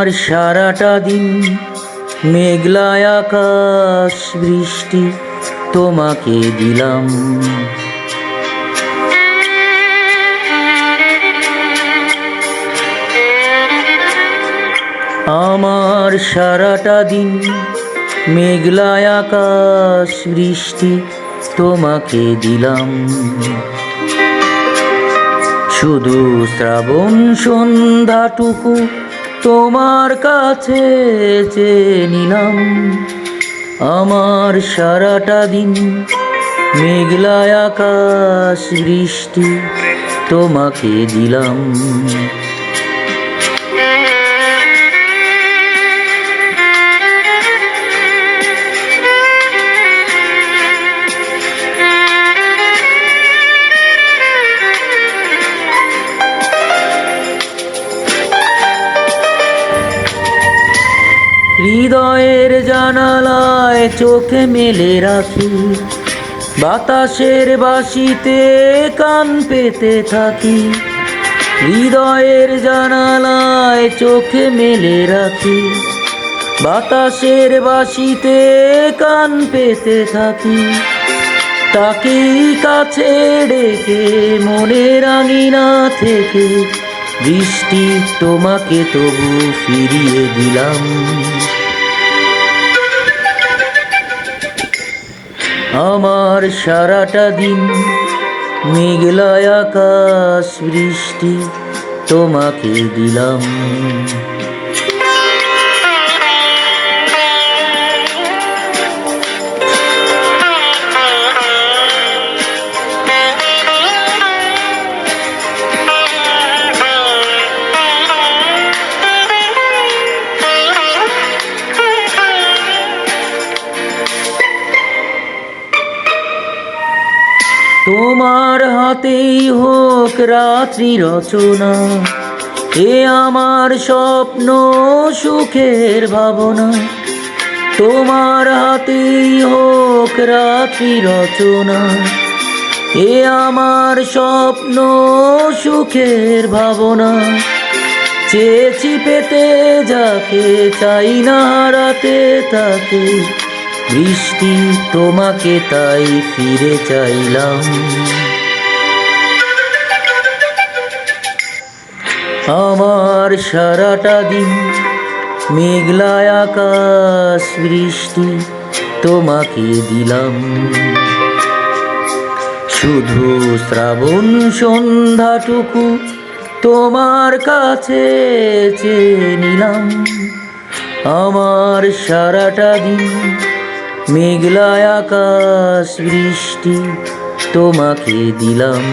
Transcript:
আমার সারাটা দিন মেঘলা আকাশ বৃষ্টি তোমাকে দিলাম। আমার সারাটা দিন মেঘলা আকাশ বৃষ্টি তোমাকে দিলাম। শুধু শ্রাবণ সন্ধ্যাটুকু তোমার কাছে চেয়ে নিলাম। আমার সারাটা দিন মেঘলা আকাশ বৃষ্টি তোমাকে দিলাম। হৃদয়ের জানালায় চোখে মেলে রাখি, বাতাসের বাঁশিতে কান পেতে থাকি। হৃদয়ের জানালায় চোখে মেলে রাখি, বাতাসের বাঁশিতে কান পেতে থাকি। তাকেই কাছে ডেকে মনের আঙিনা থেকে বৃষ্টি তোমাকে তবু ফিরিয়ে দিলাম। আমার সারাটা দিন মেঘলা আকাশ বৃষ্টি তোমাকে দিলাম। তোমার হাতেই হোক রাত্রি রচনা, এ আমার স্বপ্ন সুখের ভাবনা। তোমার হাতেই হোক রাত্রি রচনা, এ আমার স্বপ্ন সুখের ভাবনা। চেয়েছি পেতে যাকে, চাই না হারাতে তাকে, বৃষ্টি তোমাকে তাই ফিরে চাইলাম। আমার সারাটা দিন মেঘলা আকাশ বৃষ্টি তোমাকে দিলাম। শুধু শ্রাবণ সন্ধ্যাটুকু তোমার কাছে চেয়ে নিলাম। আমার সারাটা দিন মেঘলা আকাশ বৃষ্টি তোমাকে দিলাম।